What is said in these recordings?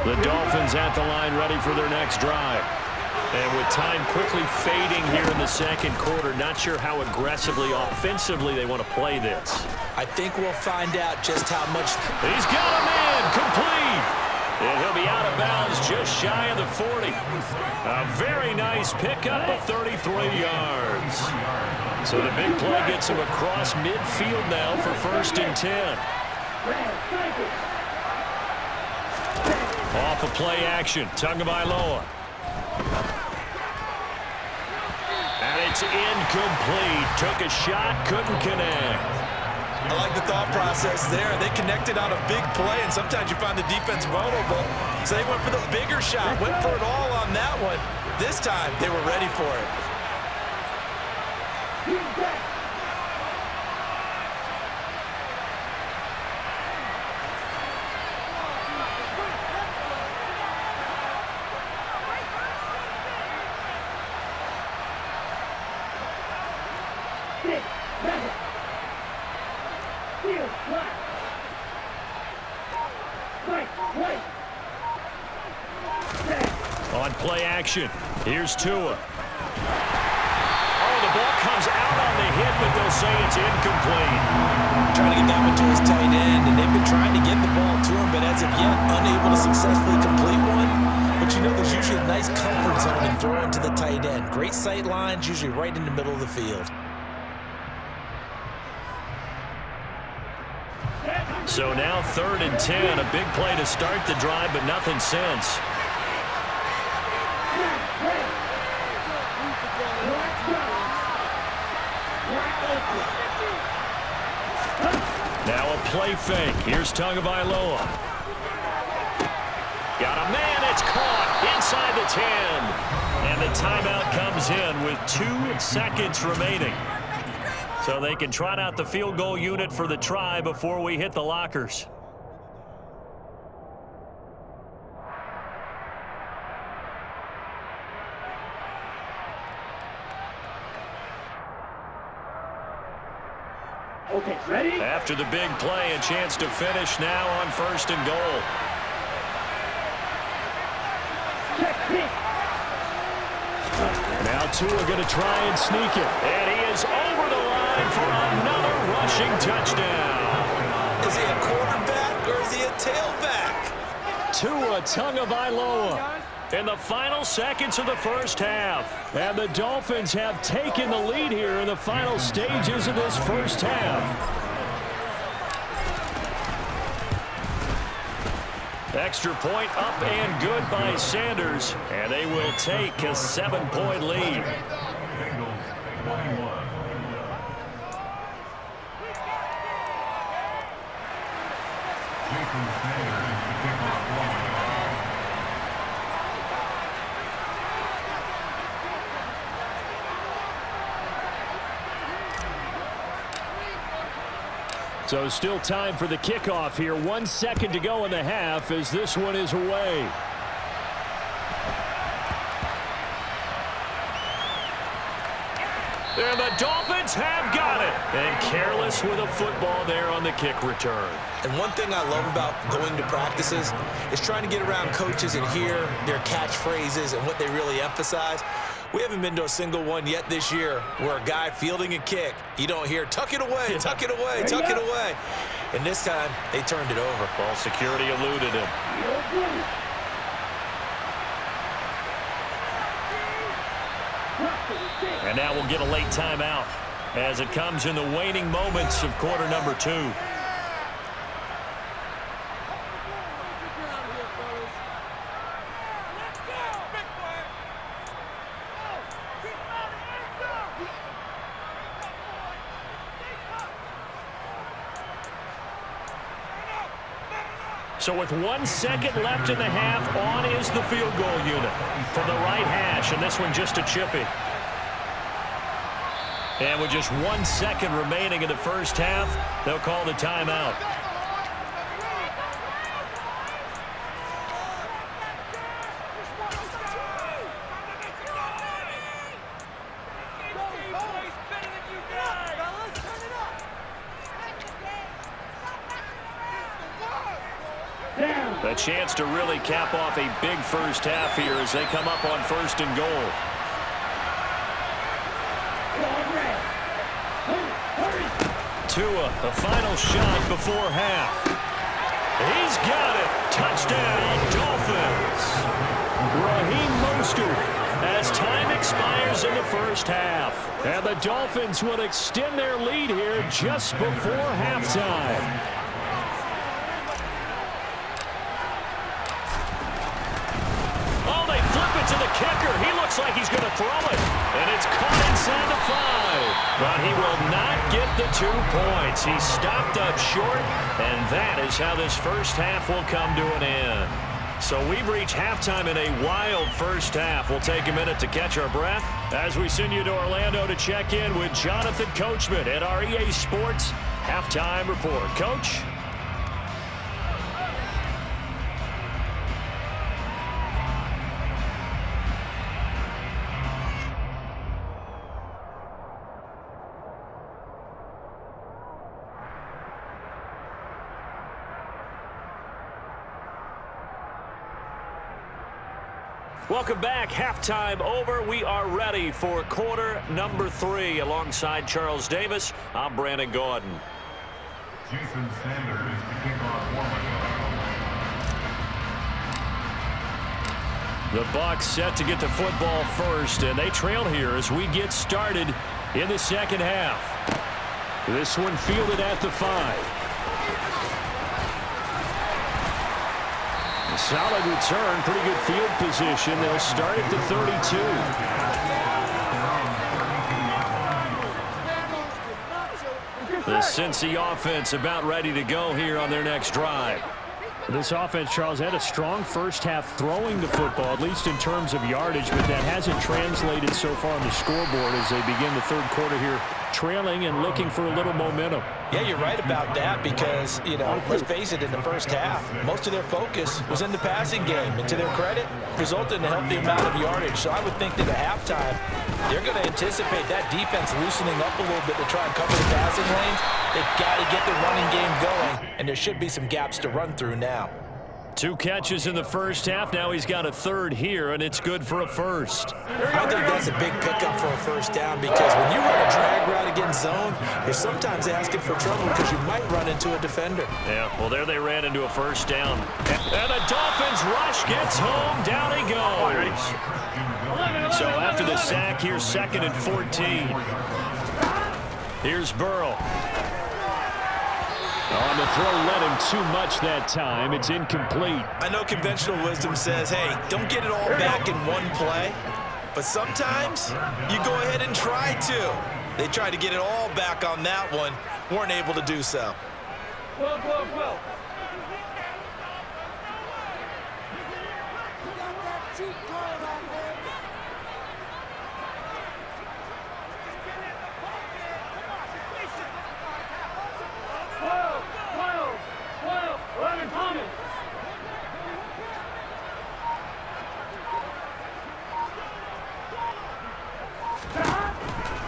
The Dolphins at the line ready for their next drive. And with time quickly fading here in the second quarter, not sure how aggressively, offensively they want to play this. I think we'll find out just how much. He's got a man complete. And he'll be out of bounds just shy of the 40. A very nice pickup of 33 yards. So the big play gets him across midfield now for 1st and 10. Off of play action, Tagovailoa. And it's incomplete. Took a shot, couldn't connect. I like the thought process there. They connected on a big play, and sometimes you find the defense vulnerable. So they went for the bigger shot, went for it all on that one. This time, they were ready for it. On play action, here's Tua. Oh, the ball comes out on the hit, but they'll say it's incomplete. Trying to get that one to his tight end, and they've been trying to get the ball to him, but as of yet, unable to successfully complete one. But you know, there's usually a nice comfort zone in throwing to the tight end. Great sight lines, usually right in the middle of the field. So now 3rd and 10, a big play to start the drive, but nothing since. Now a play fake. Here's Tagovailoa. Got a man. It's caught inside the 10. And the timeout comes in with 2 seconds remaining. So they can trot out the field goal unit for the try before we hit the lockers. Okay, ready? After the big play, a chance to finish now on 1st and goal. Now Tua going to try and sneak it. And he is over the line for another rushing touchdown. Is he a quarterback or is he a tailback? Tua Tagovailoa in the final seconds of the first half. And the Dolphins have taken the lead here in the final stages of this first half. Extra point up and good by Sanders, and they will take a 7-point lead. So still time for the kickoff here. 1 second to go in the half as this one is away. And the Dolphins have got it. And careless with a football there on the kick return. And one thing I love about going to practices is trying to get around coaches and hear their catchphrases and what they really emphasize. We haven't been to a single one yet this year where a guy fielding a kick, you don't hear, tuck it away, tuck it away, tuck it away. And this time, they turned it over. Ball security eluded him. And now we'll get a late timeout as it comes in the waning moments of quarter number 2. So with 1 second left in the half, on is the field goal unit from the right hash, and this one just a chippy. And with just 1 second remaining in the first half, they'll call the timeout. Down. A chance to really cap off a big first half here as they come up on 1st and goal. Tua, the final shot before half. He's got it. Touchdown, Dolphins. Raheem Mostert as time expires in the first half. And the Dolphins will extend their lead here just before halftime. Oh, they flip it to the kicker. He looks like he's going to throw it. And it's caught inside the 5. But he will not get the 2 points. He stopped up short, and that is how this first half will come to an end. So we've reached halftime in a wild first half. We'll take a minute to catch our breath as we send you to Orlando to check in with Jonathan Coachman at our EA Sports Halftime Report. Coach? Welcome back. Halftime over. We are ready for quarter number 3. Alongside Charles Davis, I'm Brandon Gordon. Jason Sanders to kick off warm-up. The Bucs set to get the football first, and they trail here as we get started in the second half. This one fielded at the 5. Solid return, pretty good field position. They'll start at the 32. The Cincy offense about ready to go here on their next drive. This offense, Charles, had a strong first half throwing the football, at least in terms of yardage, but that hasn't translated so far on the scoreboard as they begin the third quarter here, trailing and looking for a little momentum. Yeah, you're right about that because, let's face it, in the first half, most of their focus was in the passing game. And to their credit, resulted in a healthy amount of yardage. So I would think that at halftime, they're going to anticipate that defense loosening up a little bit to try and cover the passing lanes. They've got to get the running game going, and there should be some gaps to run through now. 2 catches in the first half. Now he's got a third here, and it's good for a first. I think that's a big pickup for a first down because when you run a drag route against zone, you're sometimes asking for trouble because you might run into a defender. Yeah, well, there they ran into a first down. And the Dolphins rush gets home. Down he goes. So after the sack, here's 2nd and 14. Here's Burrow. On the throw, led him too much that time. It's incomplete. I know conventional wisdom says, hey, don't get it all back in one play. But sometimes you go ahead and try to. They tried to get it all back on that one. Weren't able to do so. Well.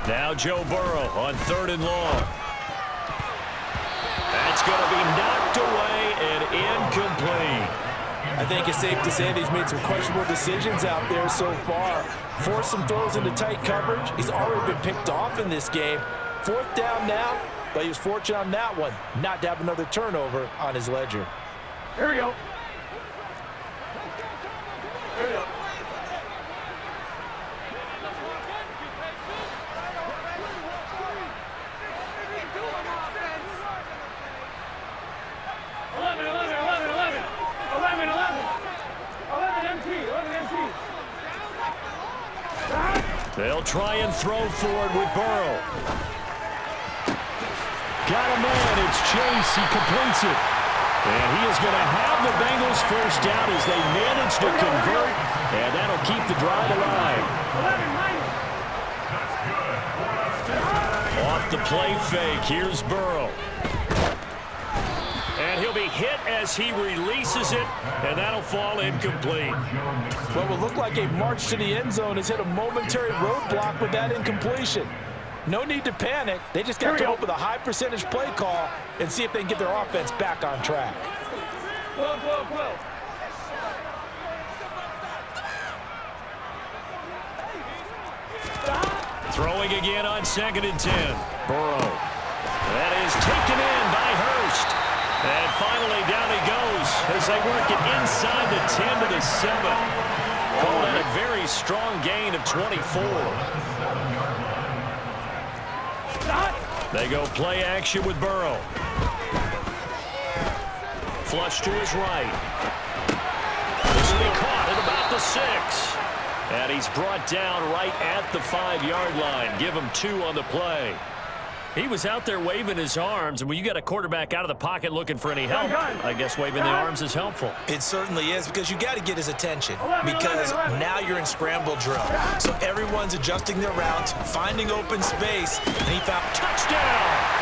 Now Joe Burrow on 3rd and long. That's going to be knocked away and incomplete. I think it's safe to say that he's made some questionable decisions out there so far. Forced some throws into tight coverage. He's already been picked off in this game. 4th down now, but he was fortunate on that one not to have another turnover on his ledger. Here we go. They'll try and throw forward with Burrow. Got a man. It's Chase. He completes it. And he is going to have the Bengals first down as they manage to convert. And that'll keep the drive alive. Off the play fake. Here's Burrow. And he'll be hit as he releases it, and that'll fall incomplete. What will look like a march to the end zone has hit a momentary roadblock with that incompletion. No need to panic. They just got to come up with a high percentage play call and see if they can get their offense back on track. 12. Throwing again on 2nd and 10. Burrow. That is taken in by Hurst. And finally down he goes as they work it inside the 10 to the 7. Call that a very strong gain of 24. They go play action with Burrow. Flush to his right. This will be caught at about the 6. And he's brought down right at the 5-yard line. Give him 2 on the play. He was out there waving his arms, and when you got a quarterback out of the pocket looking for any help, I guess waving the arms is helpful. It certainly is, because you got to get his attention, because now you're in scramble drill. So everyone's adjusting their routes, finding open space, and he found touchdown.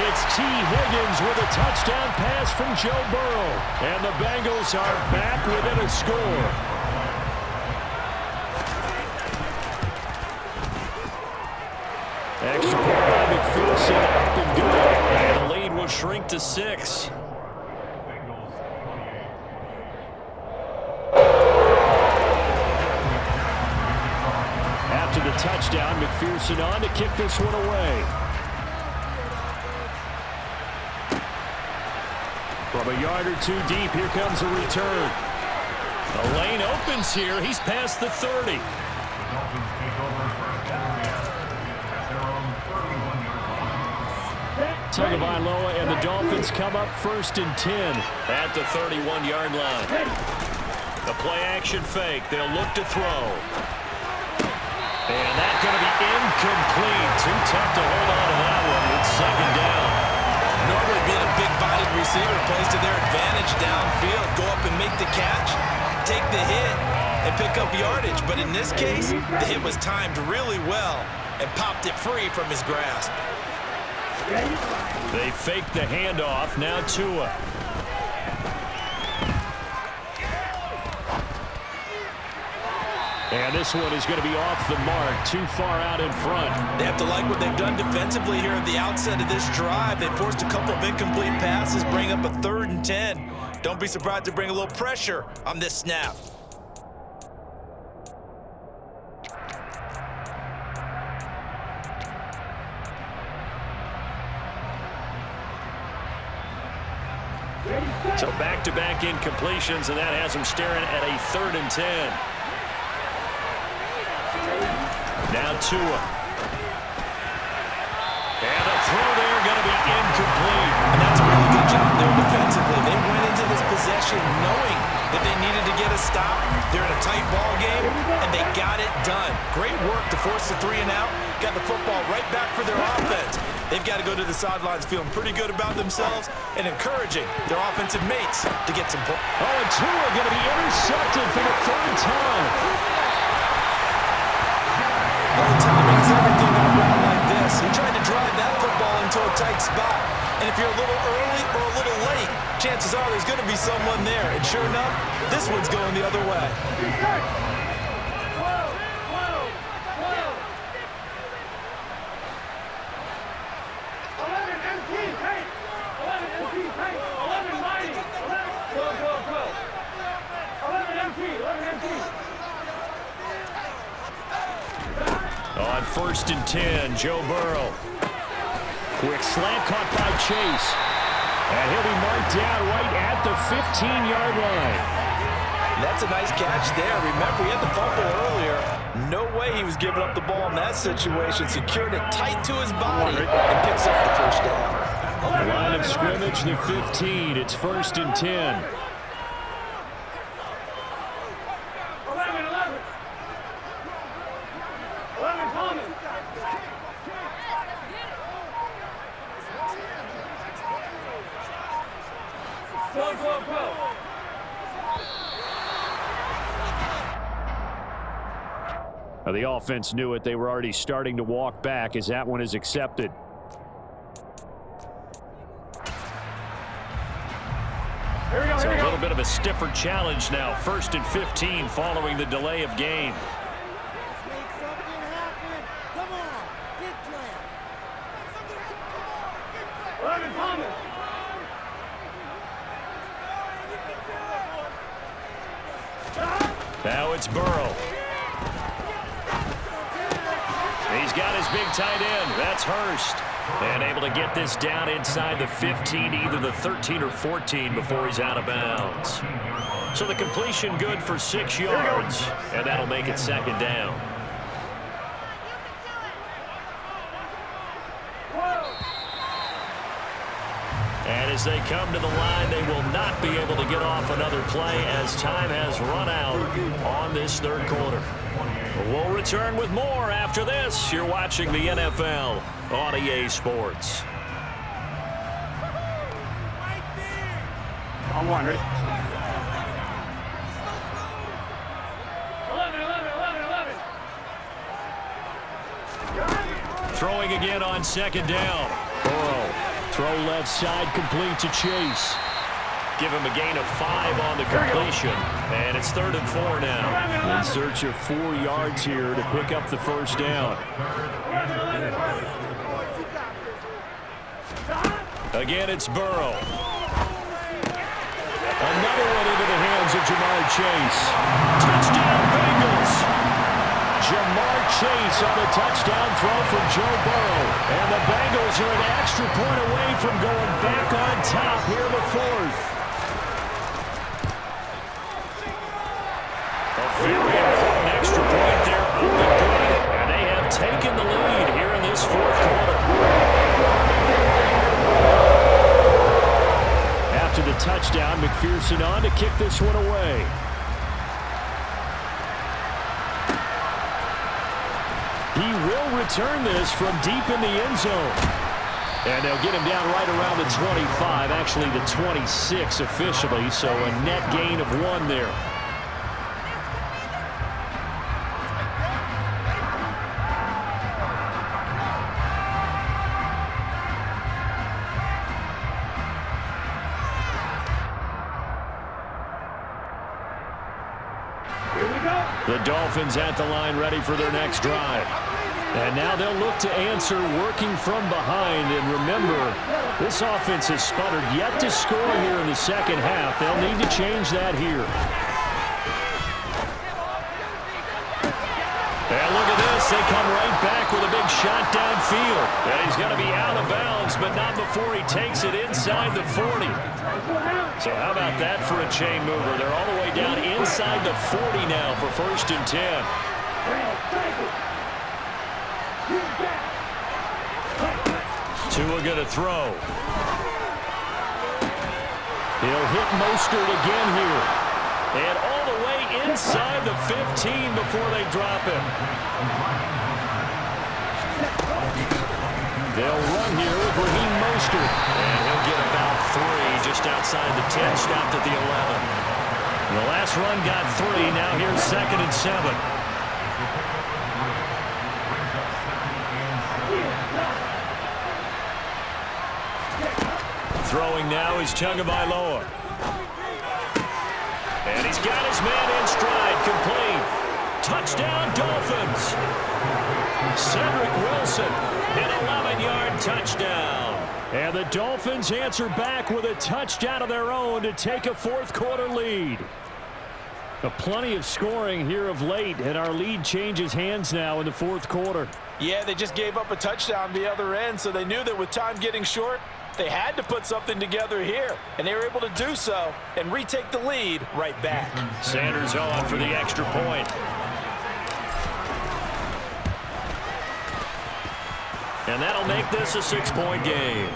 It's T. Higgins with a touchdown pass from Joe Burrow. And the Bengals are back within a score. Extra point by McPherson, up and good. And the lead will shrink to 6. After the touchdown, McPherson on to kick this one away. From a yard or 2 deep, here comes a return. The lane opens here. He's past the 30. Tagovailoa and the Dolphins come up 1st and 10 at the 31-yard line. The play-action fake. They'll look to throw. And that's going to be incomplete. Too tough to hold on to that one. It's 2nd down. Normally being a big-bodied receiver plays to their advantage downfield. Go up and make the catch, take the hit, and pick up yardage. But in this case, the hit was timed really well and popped it free from his grasp. They fake the handoff. Now Tua. And this one is going to be off the mark. Too far out in front. They have to like what they've done defensively here at the outset of this drive. They forced a couple of incomplete passes, bring up a 3rd and 10. Don't be surprised to bring a little pressure on this snap. So back-to-back incompletions, and that has him staring at a 3rd and 10. Now Tua. And a throw there going to be incomplete. And that's a really good job there defensively. They went into this possession knowing that they needed to get a stop. They're in a tight ball game, and they got it done. Great work to force the 3 and out. Got the football right back for their offense. They've got to go to the sidelines feeling pretty good about themselves and encouraging their offensive mates to get some points. Oh, and Tua going to be intercepted for the 3rd time. Well, timing is everything on a route like this. He tried to drive that football into a tight spot. And if you're a little early or a little late, chances are there's going to be someone there. And sure enough, this one's going the other way. On 1st and 10, Joe Burrow. Quick slant caught by Chase. And he'll be marked down right at the 15-yard line. That's a nice catch there. Remember, he had the fumble earlier. No way he was giving up the ball in that situation. Secured it tight to his body and picks up the 1st down. Line of scrimmage, the 15. It's 1st and 10. The offense knew it. They were already starting to walk back as that one is accepted. It's a little bit of a stiffer challenge now. 1st and 15 following the delay of game. Now it's Burrow. He's got his big tight end. That's Hurst. And able to get this down inside the 15, either the 13 or 14 before he's out of bounds. So the completion good for 6 yards, and that'll make it second down. And as they come to the line, they will not be able to get off another play as time has run out on this third quarter. We'll return with more after this. You're watching the NFL on EA Sports. I'm wondering. 11. Throwing again on second down. Burrow. Throw left side, complete to Chase. Give him a gain of 5 on the completion. And it's 3rd and 4 now. In search of 4 yards here to pick up the first down. Again, it's Burrow. Another one into the hands of Jamar Chase. Touchdown, Bengals. Jamar Chase on the touchdown throw from Joe Burrow. And the Bengals are an extra point away from going back on top here in the 4th. A very important extra point there on the good. And they have taken the lead here in this 4th quarter. After the touchdown, McPherson on to kick this one away. He will return this from deep in the end zone. And they'll get him down right around the 25, actually the 26 officially, so a net gain of 1 there. The Dolphins at the line ready for their next drive. And now they'll look to answer working from behind. And remember, this offense has sputtered yet to score here in the second half. They'll need to change that here. And look at this. They come right back with a big shot downfield. And he's going to be out of bounds, but not before he takes it inside the 40. So how about that for a chain mover? They're all the way down inside the 40 now for 1st and 10. Tua going to throw. He'll hit Mostert again here. And all the way inside the 15 before they drop him. They'll run here with Raheem Mostert. And he'll get about 3 just outside the 10, stopped at the 11. And the last run got 3. Now here's 2nd and 7. Throwing now is Tagovailoa. And he's got his man in stride, complete. Touchdown, Dolphins. Cedric Wilson, an 11-yard touchdown. And the Dolphins answer back with a touchdown of their own to take a 4th quarter lead. Plenty of scoring here of late, and our lead changes hands now in the 4th quarter. Yeah, they just gave up a touchdown the other end, so they knew that with time getting short, they had to put something together here, and they were able to do so and retake the lead right back. Sanders on for the extra point. And that'll make this a 6-point game.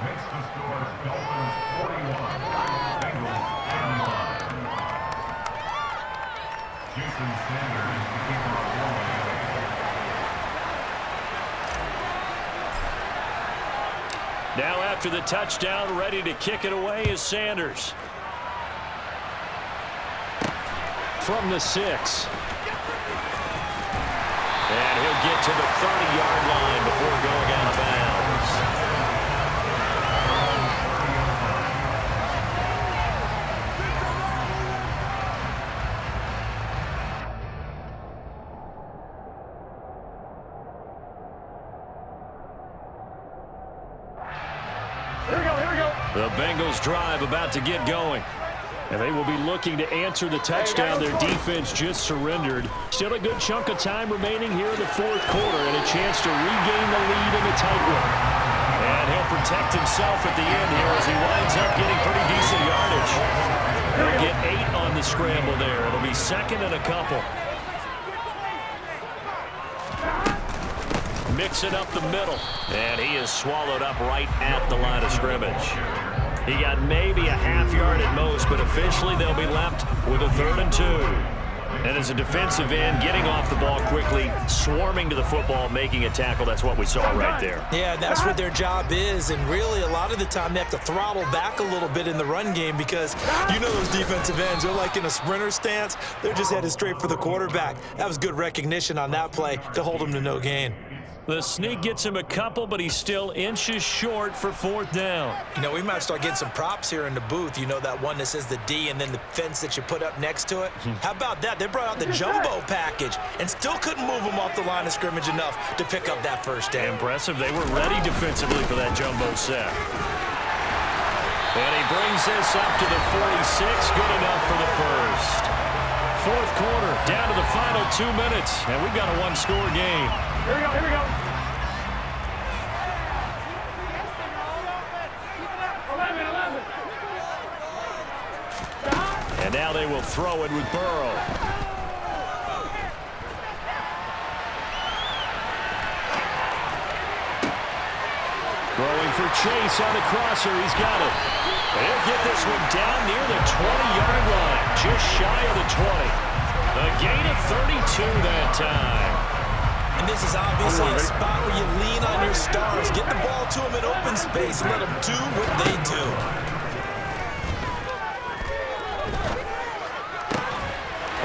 Next to score, Dolphins 41, Bengals 10. Jason Sanders to kick off one. Now after the touchdown, ready to kick it away is Sanders. From the 6. And he'll get to the 30-yard line before going out of bounds. Here we go. The Bengals drive about to get going. And they will be looking to answer the touchdown their defense just surrendered. Still a good chunk of time remaining here in the fourth quarter and a chance to regain the lead in a tight one. And he'll protect himself at the end here as he winds up getting pretty decent yardage. He'll get 8 on the scramble there. It'll be second and a couple. Mix it up the middle. And he is swallowed up right at the line of scrimmage. He got maybe a half yard at most, but officially they'll be left with a 3rd and 2. And as a defensive end, getting off the ball quickly, swarming to the football, making a tackle, that's what we saw right there. Yeah, that's what their job is, and really a lot of the time they have to throttle back a little bit in the run game because you know those defensive ends, they're like in a sprinter stance. They're just headed straight for the quarterback. That was good recognition on that play to hold him to no gain. The sneak gets him a couple, but he's still inches short for 4th down. You know, we might start getting some props here in the booth. You know that one that says the D and then the fence that you put up next to it? How about that? They brought out the jumbo package and still couldn't move him off the line of scrimmage enough to pick up that 1st down. Impressive. They were ready defensively for that jumbo set. And he brings this up to the 46. Good enough for the 1st. Fourth quarter, down to the final 2 minutes, and we've got a 1-score game. Here we go, here we go. 11. And now they will throw it with Burrow. Throwing for Chase on the crosser. He's got it. He'll get this one down near the 20-yard line, just shy of the 20. A gain of 32 that time. And this is obviously a spot where you lean on your stars. Get the ball to them in open space and let them do what they do.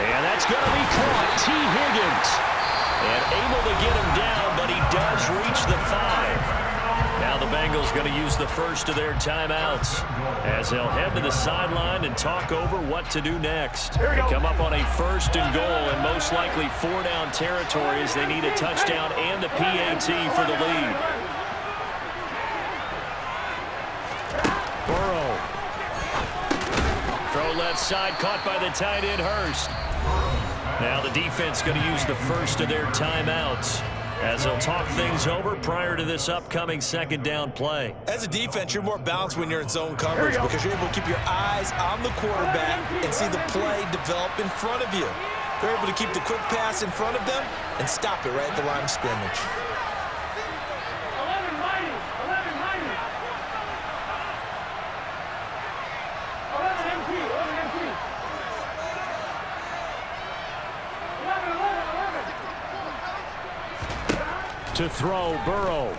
And that's going to be caught. T. Higgins. And able to get him down, but he does reach the 5. Now the Bengals going to use the first of their timeouts as they'll head to the sideline and talk over what to do next. They come up on a 1st and goal and most likely 4-down territory as they need a touchdown and a PAT for the lead. Burrow. Throw left side, caught by the tight end Hurst. Now the defense going to use the first of their timeouts as they'll talk things over prior to this upcoming 2nd down play. As a defense, you're more balanced when you're in zone coverage because you're able to keep your eyes on the quarterback and see the play develop in front of you. They're able to keep the quick pass in front of them and stop it right at the line of scrimmage. 11 mighty. 11 mighty. 11 MP. 11 MP. 11, 11, 11. To throw, Burrow.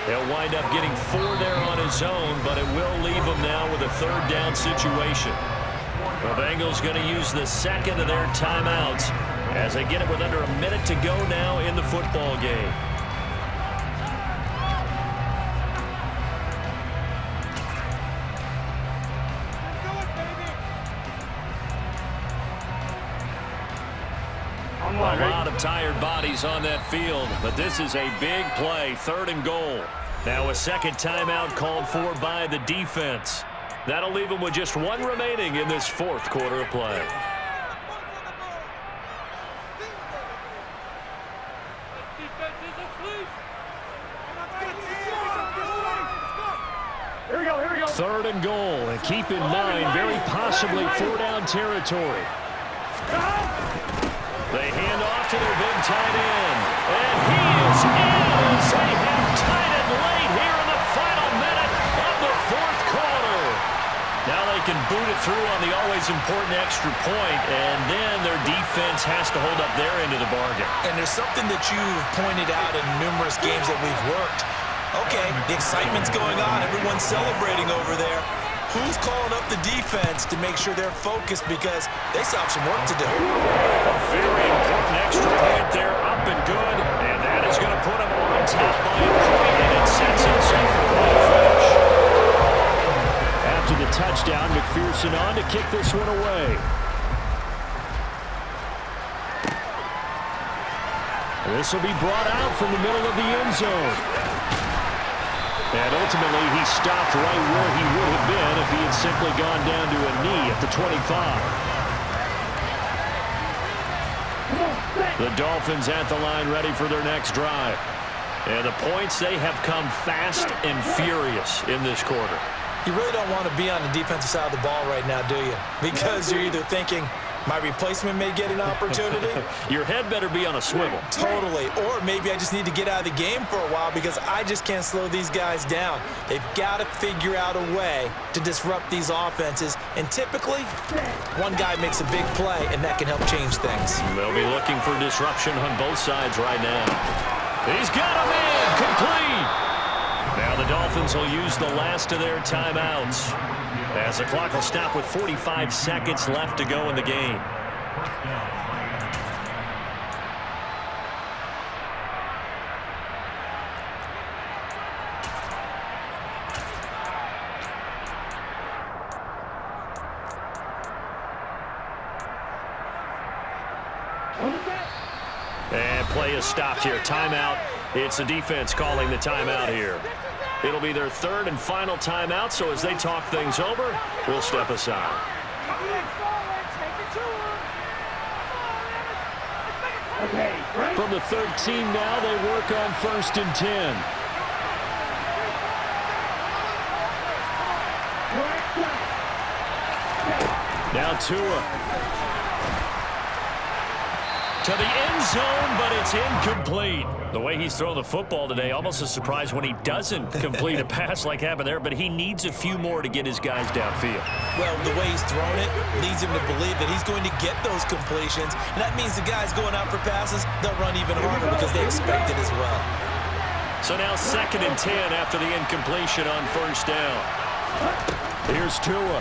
He'll wind up getting 4 there on his own, but it will leave him now with a 3rd down situation. The Bengals going to use the 2nd of their timeouts as they get it with under a minute to go now in the football game. A lot of tired bodies on that field, but this is a big play, 3rd and goal. Now a 2nd timeout called for by the defense. That'll leave them with just 1 remaining in this 4th quarter of play. Here we go, here we go. 3rd and goal, and keep in mind, very possibly 4-down territory. They hand off to their big tight end. And he is in as they have tied it late here in the final minute of the 4th quarter. Now they can boot it through on the always important extra point, and then their defense has to hold up their end of the bargain. And there's something that you've pointed out in numerous games that we've worked. Okay, the excitement's going on. Everyone's celebrating over there. Who's calling up the defense to make sure they're focused because they still have some work to do? A very important extra point there, up and good, and that is going to put them on top by a point, and it sets us up for the finish. After the touchdown, McPherson on to kick this one away. This will be brought out from the middle of the end zone. And ultimately, he stopped right where he would have been if he had simply gone down to a knee at the 25. The Dolphins at the line ready for their next drive. And the points, they have come fast and furious in this quarter. You really don't want to be on the defensive side of the ball right now, do you? Because you're either thinking, my replacement may get an opportunity. Your head better be on a swivel. Totally. Or maybe I just need to get out of the game for a while because I just can't slow these guys down. They've got to figure out a way to disrupt these offenses. And typically, one guy makes a big play, and that can help change things. They'll be looking for disruption on both sides right now. He's got a man complete. Now the Dolphins will use the last of their timeouts as the clock will stop with 45 seconds left to go in the game. And play is stopped here. Timeout. It's the defense calling the timeout here. It'll be their third and final timeout, so as they talk things over, we'll step aside. From the 13 now, they work on 1st and 10. Now Tua. To the end zone, but it's incomplete. The way he's thrown the football today, almost a surprise when he doesn't complete a pass like happened there, but he needs a few more to get his guys downfield. Well, the way he's thrown it leads him to believe that he's going to get those completions, and that means the guys going out for passes, they'll run even harder because they expect it as well. So now 2nd and 10 after the incompletion on 1st down. Here's Tua.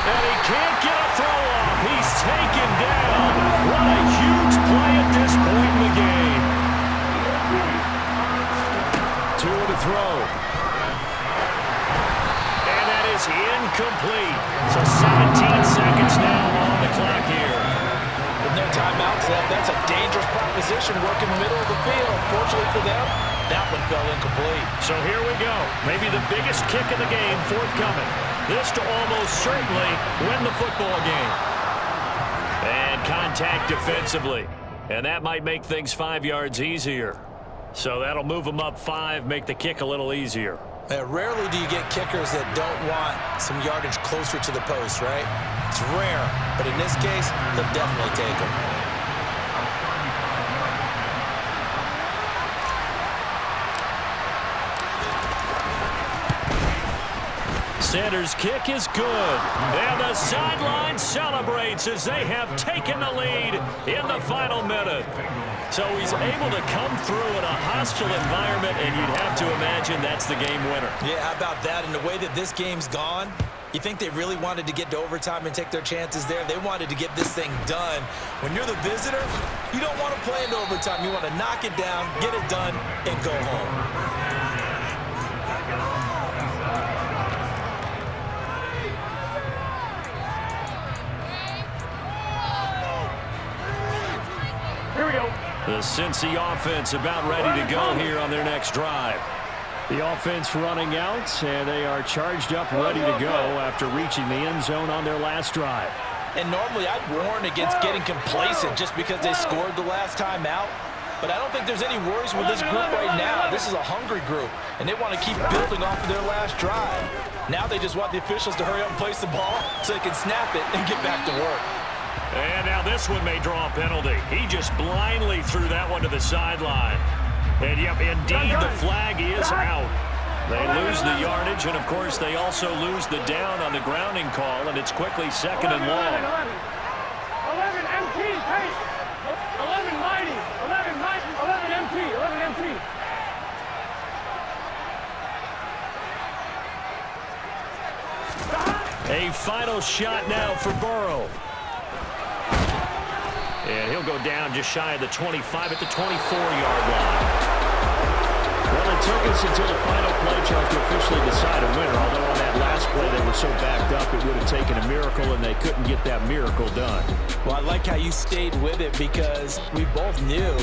And he can't get a throw off. He's taken down. What a huge play at this point in the game. Tua to throw. And that is incomplete. So 17 seconds now on the clock here. With no timeouts left, that's a dangerous proposition working the middle of the field. Fortunately for them, that one fell incomplete. So here we go. Maybe the biggest kick in the game forthcoming. This to almost certainly win the football game. And contact defensively. And that might make things 5 yards easier. So that'll move them up 5, make the kick a little easier. Rarely do you get kickers that don't want some yardage closer to the post, right? It's rare, but in this case, they'll definitely take them. Sanders' kick is good. And the sideline celebrates as they have taken the lead in the final minute. So he's able to come through in a hostile environment, and you'd have to imagine that's the game winner. Yeah, how about that? And the way that this game's gone, you think they really wanted to get to overtime and take their chances there? They wanted to get this thing done. When you're the visitor, you don't want to play into overtime. You want to knock it down, get it done, and go home. The Cincy offense about ready to go here on their next drive. The offense running out, and they are charged up, ready to go after reaching the end zone on their last drive. And normally I'd warn against getting complacent just because they scored the last time out. But I don't think there's any worries with this group right now. This is a hungry group, and they want to keep building off of their last drive. Now they just want the officials to hurry up and place the ball so they can snap it and get back to work. And now this one may draw a penalty. He just blindly threw that one to the sideline. And, yep, indeed, the flag is out. They lose the yardage, and, of course, they also lose the down on the grounding call, and it's quickly 2nd and long. 11 MT, pace. 11 mighty. 11 mighty. 11 MT. 11 MT. A final shot now for Burrow. And he'll go down just shy of the 25 at the 24-yard line. Well, it took us until the final play chart to officially decide a winner, although on that last play they were so backed up it would have taken a miracle, and they couldn't get that miracle done. Well, I like how you stayed with it because we both knew